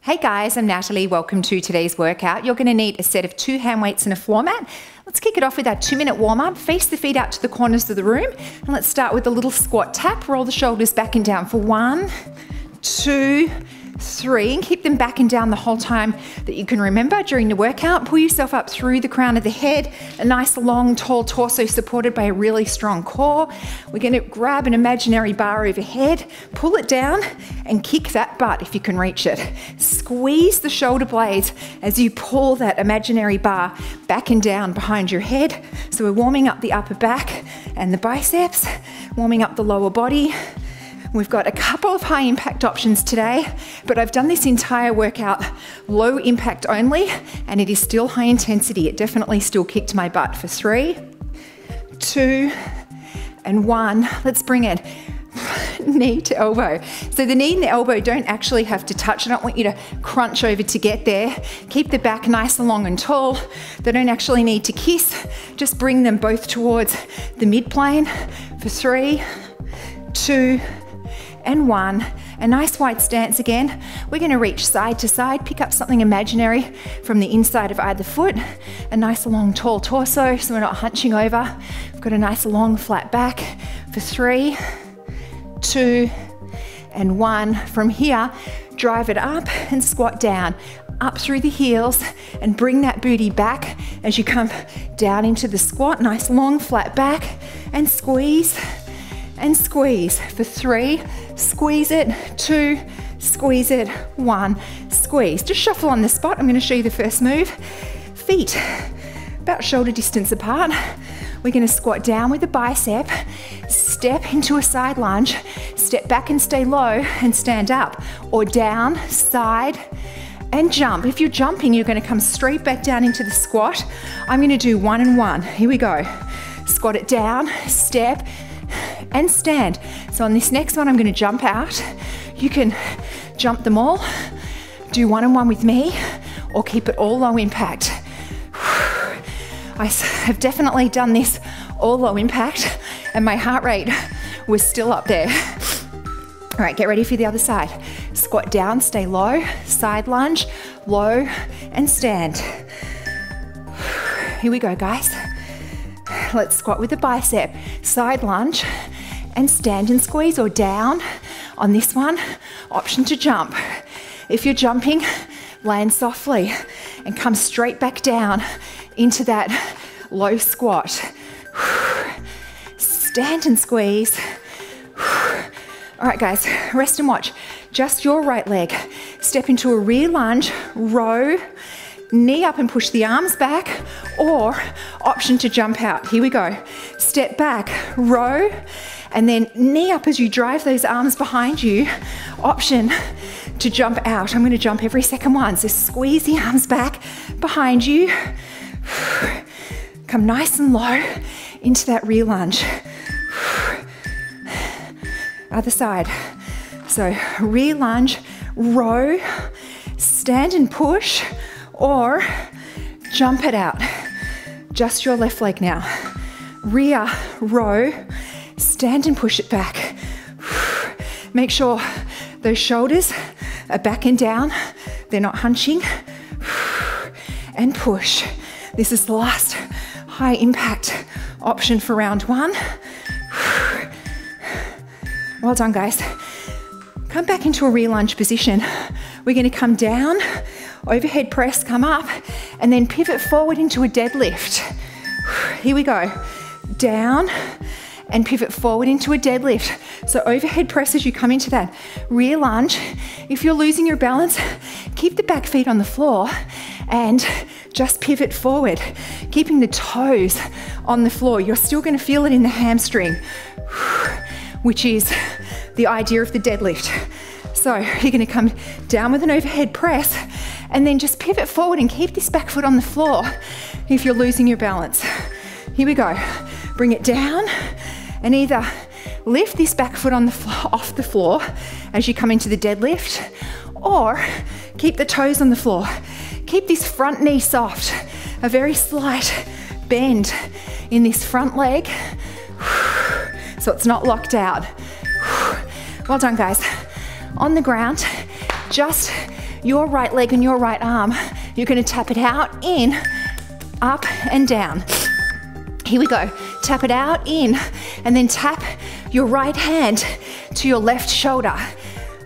Hey guys, I'm Natalie. Welcome to today's workout. You're going to need a set of 2 hand weights and a floor mat. Let's kick it off with our 2-minute warm-up. Face the feet out to the corners of the room. And let's start with a little squat tap. Roll the shoulders back and down for 1, 2, 3, and keep them back and down the whole time that you can remember during the workout. Pull yourself up through the crown of the head, a nice long tall torso supported by a really strong core. We're going to grab an imaginary bar overhead, pull it down and kick that butt if you can reach it. Squeeze the shoulder blades as you pull that imaginary bar back and down behind your head. So we're warming up the upper back and the biceps, warming up the lower body. We've got a couple of high impact options today, but I've done this entire workout low impact only, and it is still high intensity. It definitely still kicked my butt for 3, 2, and 1. Let's bring it knee to elbow. So the knee and the elbow don't actually have to touch. I don't want you to crunch over to get there. Keep the back nice and long and tall. They don't actually need to kiss. Just bring them both towards the midplane for 3, 2, and 1. A nice wide stance again. We're going to reach side to side, pick up something imaginary from the inside of either foot. A nice long tall torso so we're not hunching over. We've got a nice long flat back for 3, 2, and 1. From here, drive it up and squat down. Up through the heels and bring that booty back as you come down into the squat. Nice long flat back and squeeze. And squeeze for 3, squeeze it, 2, squeeze it, 1, squeeze. Just shuffle on the spot. I'm going to show you the first move. Feet about shoulder distance apart. We're going to squat down with the bicep, step into a side lunge, step back and stay low and stand up, or down, side, and jump. If you're jumping, you're going to come straight back down into the squat. I'm going to do 1 and 1. Here we go. Squat it down, step, and stand. So on this next one, I'm going to jump out. You can jump them all, do 1 and 1 with me, or keep it all low impact. I have definitely done this all low impact, and my heart rate was still up there. All right, get ready for the other side. Squat down, stay low, side lunge, low, and stand. Here we go, guys. Let's squat with the bicep, side lunge, and stand and squeeze, or down. On this one, option to jump. If you're jumping, land softly and come straight back down into that low squat. Stand and squeeze. All right, guys, rest and watch. Just your right leg. Step into a rear lunge, row, knee up and push the arms back, or option to jump out. Here we go. Step back, row, and then knee up as you drive those arms behind you. Option to jump out. I'm going to jump every second one. So squeeze the arms back behind you. Come nice and low into that rear lunge. Other side. So rear lunge, row, stand and push, or jump it out. Just your left leg now. Rear, row, stand and push it back. Make sure those shoulders are back and down. They're not hunching. And push. This is the last high impact option for round 1. Well done, guys. Come back into a rear lunge position. We're going to come down, overhead press, come up, and then pivot forward into a deadlift. Here we go. Down and pivot forward into a deadlift. So overhead press as you come into that rear lunge. If you're losing your balance, keep the back feet on the floor and just pivot forward, keeping the toes on the floor. You're still going to feel it in the hamstring, which is the idea of the deadlift. So you're going to come down with an overhead press and then just pivot forward and keep this back foot on the floor if you're losing your balance. Here we go. Bring it down and either lift this back foot on the floor, off the floor as you come into the deadlift, or keep the toes on the floor. Keep this front knee soft, a very slight bend in this front leg so it's not locked out. Well done, guys. On the ground, just your right leg and your right arm. You're gonna tap it out, in, up and down. Here we go. Tap it out, in, and then tap your right hand to your left shoulder.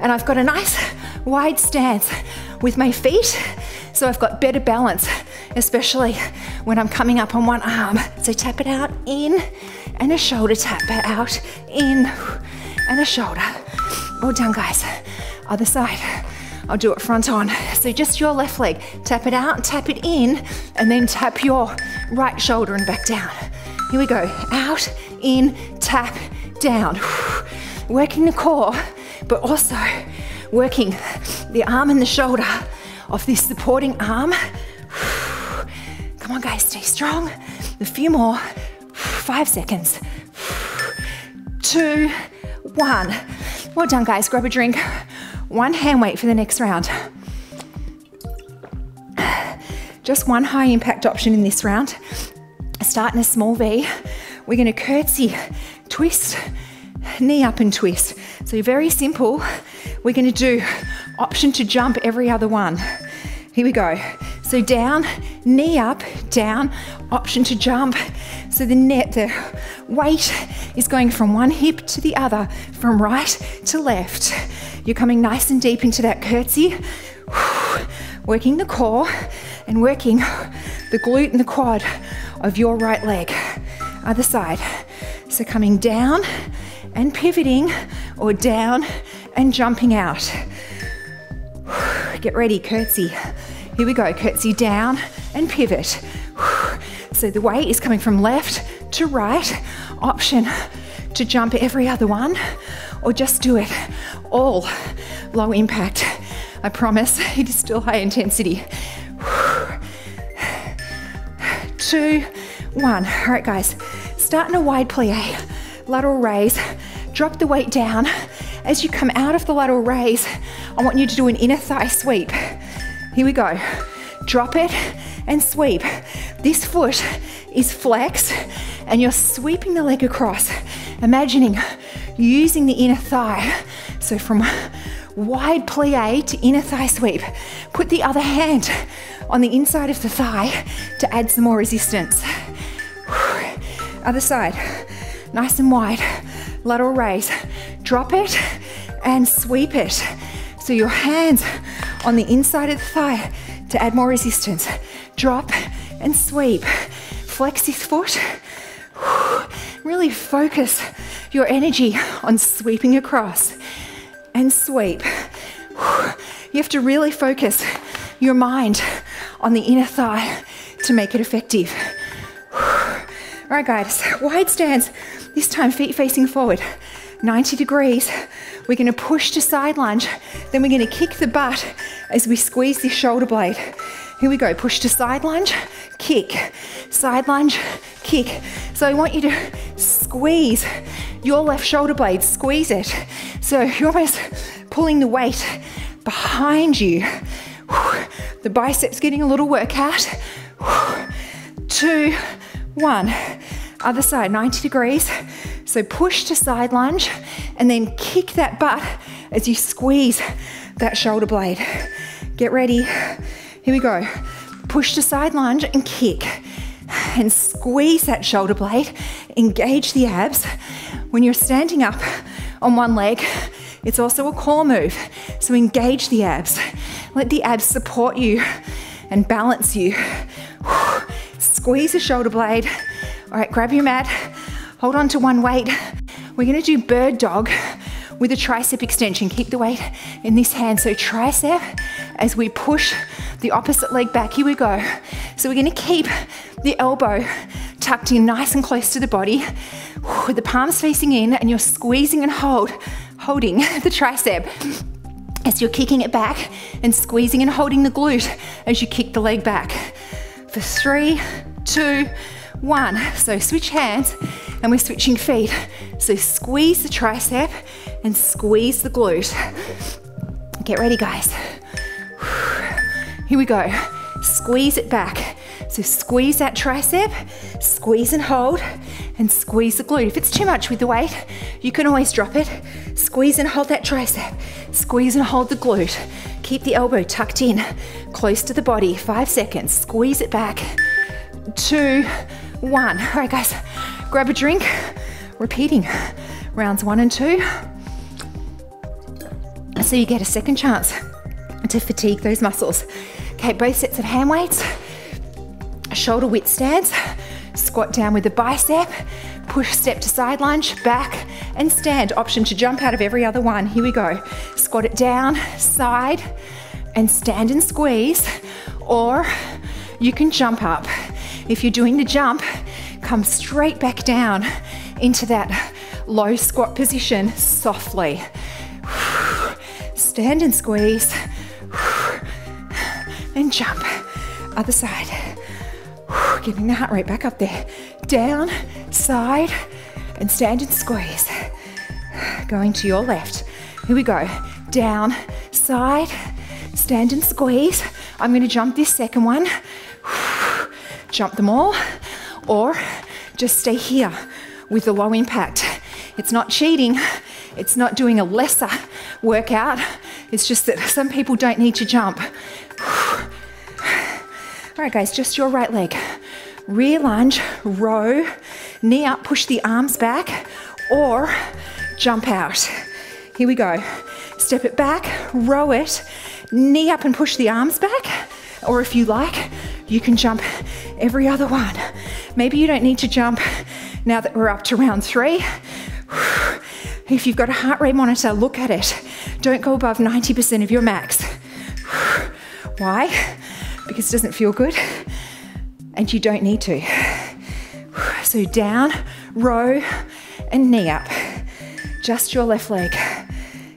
And I've got a nice wide stance with my feet, so I've got better balance, especially when I'm coming up on one arm. So tap it out, in, and a shoulder tap out, in, and a shoulder. Well done, guys. Other side. I'll do it front on. So just your left leg. Tap it out, tap it in, and then tap your right shoulder and back down. Here we go. Out, in, tap, down. Working the core, but also working the arm and the shoulder of this supporting arm. Come on, guys, stay strong. A few more. 5 seconds. 2, 1. Well done, guys. Grab a drink. One hand weight for the next round. Just one high impact option in this round. Start in a small V. We're gonna curtsy, twist, knee up and twist. So very simple. We're gonna do option to jump every other one. Here we go. So down, knee up, down, option to jump. So the weight is going from one hip to the other, from right to left. You're coming nice and deep into that curtsy, working the core and working the glute and the quad of your right leg. Other side. So coming down and pivoting, or down and jumping out. Get ready, curtsy. Here we go, curtsy down and pivot. So the weight is coming from left to right. Option to jump every other one, or just do it all low impact. I promise it is still high intensity. 2, 1. All right, guys, start in a wide plie, lateral raise. Drop the weight down. As you come out of the lateral raise, I want you to do an inner thigh sweep. Here we go. Drop it and sweep. This foot is flexed and you're sweeping the leg across, imagining using the inner thigh. So from wide plie to inner thigh sweep. Put the other hand on the inside of the thigh to add some more resistance. Other side. Nice and wide. Lateral raise. Drop it and sweep it. So your hands on the inside of the thigh to add more resistance. Drop and sweep. Flex this foot. Really focus your energy on sweeping across and sweep. You have to really focus your mind on the inner thigh to make it effective. All right, guys, wide stance. This time feet facing forward, 90 degrees. We're gonna push to side lunge, then we're gonna kick the butt as we squeeze this shoulder blade. Here we go, push to side lunge, kick, side lunge, kick. So I want you to squeeze your left shoulder blade, squeeze it. So you're almost pulling the weight behind you. The biceps getting a little workout. 2, 1. Other side, 90 degrees. So push to side lunge and then kick that butt as you squeeze that shoulder blade. Get ready. Here we go. Push to side lunge and kick. And squeeze that shoulder blade. Engage the abs. When you're standing up on one leg, it's also a core move. So engage the abs. Let the abs support you and balance you. Squeeze the shoulder blade. All right, grab your mat. Hold on to one weight. We're gonna do bird dog with a tricep extension. Keep the weight in this hand. So tricep as we push the opposite leg back. Here we go. So we're gonna keep the elbow tucked in nice and close to the body with the palms facing in, and you're squeezing and holding the tricep as you're kicking it back and squeezing and holding the glute as you kick the leg back. For 3, 2, 1. So switch hands and we're switching feet. So squeeze the tricep and squeeze the glute. Get ready, guys. Here we go. Squeeze it back. So squeeze that tricep, squeeze and hold, and squeeze the glute. If it's too much with the weight, you can always drop it. Squeeze and hold that tricep, squeeze and hold the glute. Keep the elbow tucked in, close to the body. 5 seconds. Squeeze it back. 2, 1. All right, guys, grab a drink. Repeating rounds 1 and 2. So you get a second chance to fatigue those muscles. Okay, both sets of hand weights. Shoulder width stance. Squat down with the bicep. Push step to side lunge, back and stand. Option to jump out of every other one. Here we go. Squat it down, side, and stand and squeeze. Or you can jump up. If you're doing the jump, come straight back down into that low squat position softly. Stand and squeeze. And jump. Other side. Getting the heart rate back up there. Down, side, and stand and squeeze. Going to your left. Here we go. Down, side, stand and squeeze. I'm going to jump this second one. Jump them all. Or just stay here with the low impact. It's not cheating. It's not doing a lesser workout. It's just that some people don't need to jump. All right, guys, just your right leg. Rear lunge, row, knee up, push the arms back, or jump out. Here we go. Step it back, row it, knee up and push the arms back, or if you like, you can jump every other one. Maybe you don't need to jump now that we're up to round 3. If you've got a heart rate monitor, look at it. Don't go above 90% of your max. Why? Because it doesn't feel good and you don't need to. So down, row, and knee up. Just your left leg.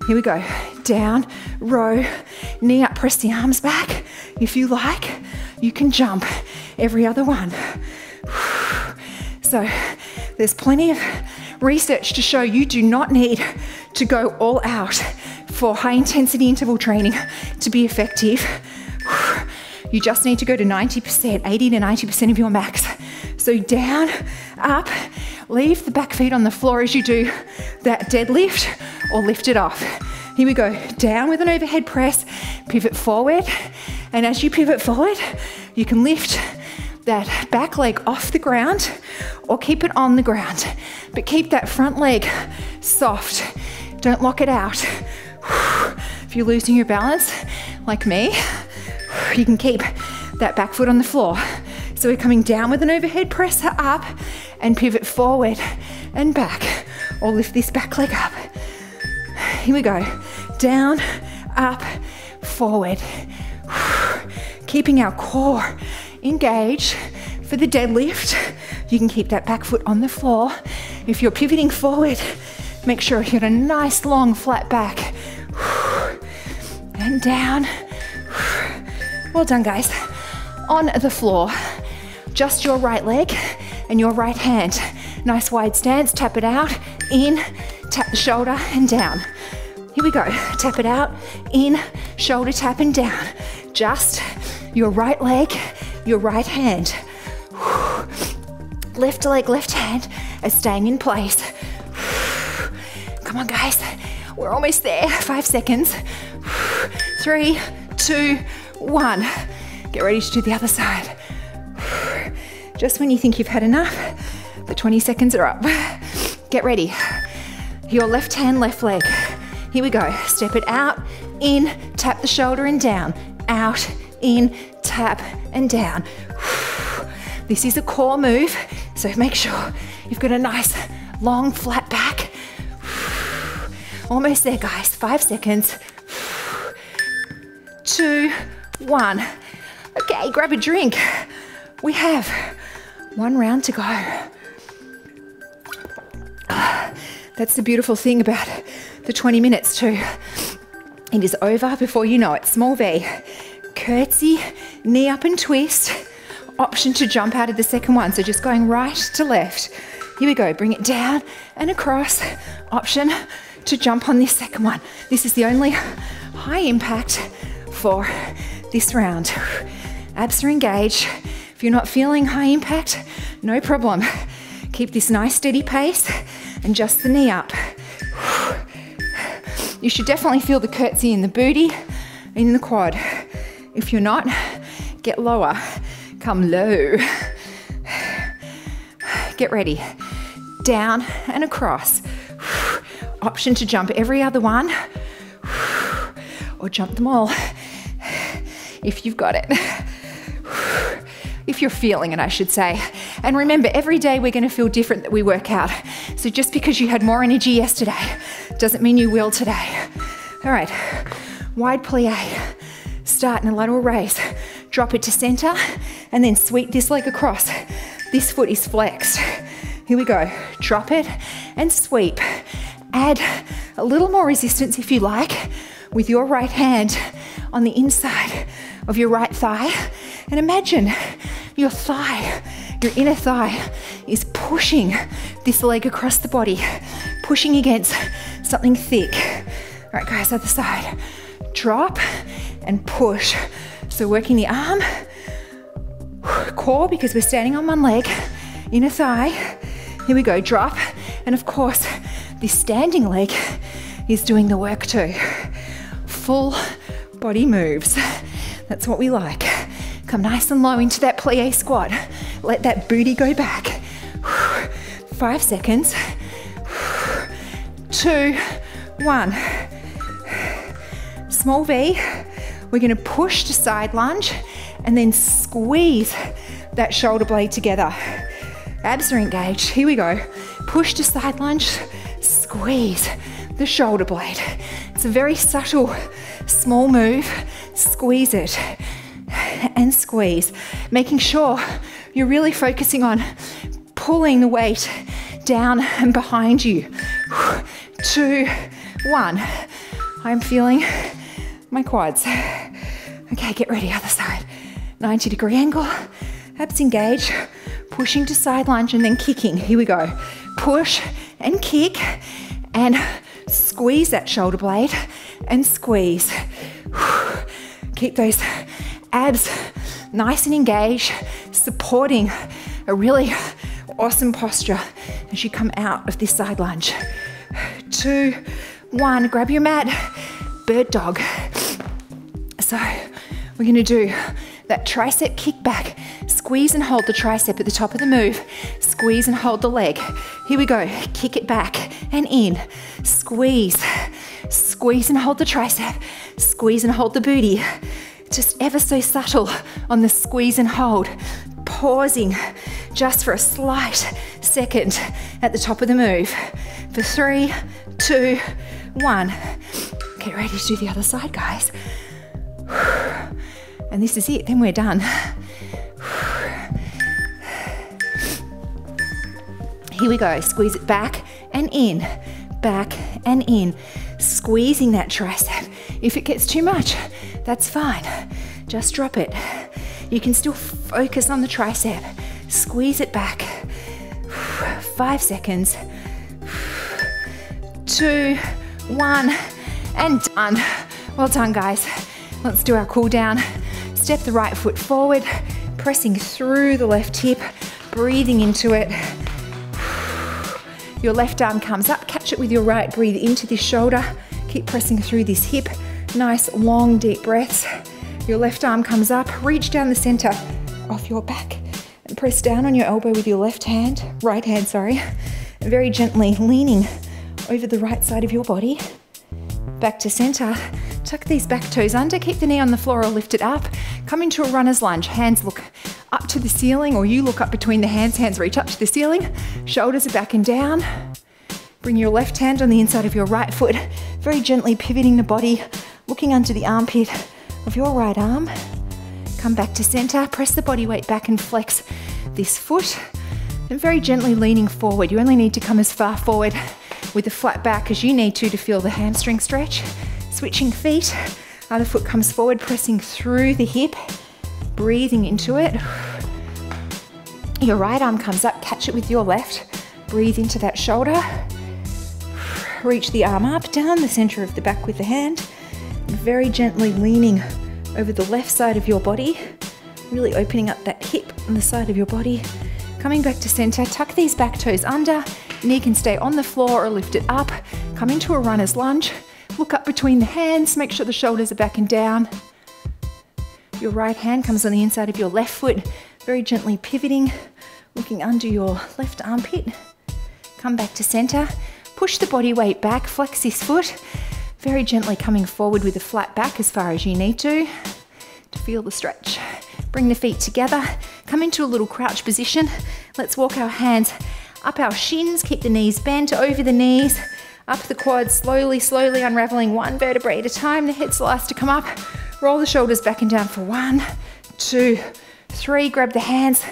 Here we go. Down, row, knee up, press the arms back. If you like, you can jump every other one. So there's plenty of research to show you do not need to go all out for high intensity interval training to be effective. You just need to go to 90%, 80 to 90% of your max. So down, up, leave the back feet on the floor as you do that deadlift or lift it off. Here we go, down with an overhead press, pivot forward. And as you pivot forward, you can lift that back leg off the ground or keep it on the ground. But keep that front leg soft. Don't lock it out. If you're losing your balance, like me, you can keep that back foot on the floor. So we're coming down with an overhead press up and pivot forward and back, or lift this back leg up. Here we go. Down, up, forward. Keeping our core engaged for the deadlift. You can keep that back foot on the floor. If you're pivoting forward, make sure you get a nice long flat back. And down. Well done, guys. On the floor, just your right leg and your right hand. Nice wide stance, tap it out, in, tap the shoulder and down. Here we go, tap it out, in, shoulder tap and down. Just your right leg, your right hand. Left leg, left hand is staying in place. Come on, guys, we're almost there. 5 seconds. 3, 2, 1. Get ready to do the other side. Just when you think you've had enough, the 20 seconds are up. Get ready. Your left hand, left leg. Here we go. Step it out, in, tap the shoulder and down. Out, in, tap and down. This is a core move, so make sure you've got a nice long flat back. Almost there, guys. 5 seconds. 2, 1. Okay, grab a drink. We have 1 round to go. That's the beautiful thing about the 20 minutes too. It is over before you know it. Small V. Curtsy, knee up and twist. Option to jump out of the second one. So just going right to left. Here we go. Bring it down and across. Option to jump on this second one. This is the only high impact for this round. Abs are engaged. If you're not feeling high impact, no problem. Keep this nice steady pace and just the knee up. You should definitely feel the curtsy in the booty. in the quad. If you're not, get lower. Come low. Get ready. Down and across. Option to jump every other one or jump them all if you've got it. If you're feeling it, I should say. And remember, every day we're going to feel different that we work out. So just because you had more energy yesterday doesn't mean you will today. All right, wide plie. Start in a lateral raise. Drop it to center and then sweep this leg across. This foot is flexed. Here we go. Drop it and sweep. Add a little more resistance if you like with your right hand on the inside of your right thigh. And imagine your thigh, your inner thigh is pushing this leg across the body, pushing against something thick. All right, guys, other side. Drop and push. So working the arm, core because we're standing on one leg, inner thigh. Here we go, drop. And of course, this standing leg is doing the work too. Full body moves. That's what we like. Come nice and low into that plie squat. Let that booty go back. 5 seconds. 2, 1. Small V. We're going to push to side lunge and then squeeze that shoulder blade together. Abs are engaged. Here we go. Push to side lunge, squeeze the shoulder blade. It's a very subtle, small move. Squeeze it and squeeze. Making sure you're really focusing on pulling the weight down and behind you. 2, 1. I'm feeling my quads. Okay, get ready, other side. 90-degree angle, abs engage, pushing to side lunge and then kicking. Here we go. Push and kick and squeeze that shoulder blade and squeeze. Keep those abs nice and engaged, supporting a really awesome posture as you come out of this side lunge. 2, 1, grab your mat, bird dog. So we're going to do that tricep kick back. Squeeze and hold the tricep at the top of the move. Squeeze and hold the leg. Here we go. Kick it back and in. Squeeze. Squeeze and hold the tricep. Squeeze and hold the booty. Just ever so subtle on the squeeze and hold. Pausing just for a slight second at the top of the move. For 3, 2, 1. Get ready to do the other side, guys. And this is it, then we're done. Here we go, squeeze it back and in, back and in. Squeezing that tricep. If it gets too much, that's fine. Just drop it. You can still focus on the tricep. Squeeze it back. 5 seconds. 2, 1, and done. Well done, guys. Let's do our cool down. Step the right foot forward, pressing through the left hip, breathing into it. Your left arm comes up, catch it with your right, breathe into this shoulder. Keep pressing through this hip. Nice, long, deep breaths. Your left arm comes up, reach down the center of your back and press down on your elbow with your right hand, sorry. And very gently leaning over the right side of your body. Back to center. Tuck these back toes under, keep the knee on the floor or lift it up. Come into a runner's lunge. Hands look up to the ceiling or you look up between the hands. Hands reach up to the ceiling. Shoulders are back and down. Bring your left hand on the inside of your right foot. Very gently pivoting the body, looking under the armpit of your right arm. Come back to center. Press the body weight back and flex this foot. And very gently leaning forward. You only need to come as far forward with the flat back as you need to feel the hamstring stretch. Switching feet, other foot comes forward, pressing through the hip, breathing into it. Your right arm comes up, catch it with your left, breathe into that shoulder. Reach the arm up, down the center of the back with the hand, and very gently leaning over the left side of your body, really opening up that hip on the side of your body. Coming back to center, tuck these back toes under, knee can stay on the floor or lift it up. Come into a runner's lunge. Look up between the hands, make sure the shoulders are back and down. Your right hand comes on the inside of your left foot, very gently pivoting, looking under your left armpit. Come back to center. Push the body weight back, flex this foot, very gently coming forward with a flat back as far as you need to feel the stretch. Bring the feet together, come into a little crouch position. Let's walk our hands up our shins, keep the knees bent over the knees, up the quads, slowly, slowly unraveling one vertebrae at a time. The head's the last to come up. Roll the shoulders back and down for 1, 2, 3. Grab the hands,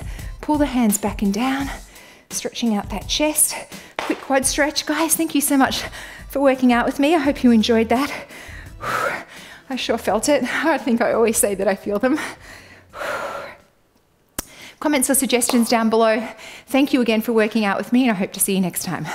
pull the hands back and down, stretching out that chest. Quick quad stretch. Guys, thank you so much for working out with me. I hope you enjoyed that. I sure felt it. I think I always say that I feel them. Comments or suggestions down below. Thank you again for working out with me, and I hope to see you next time.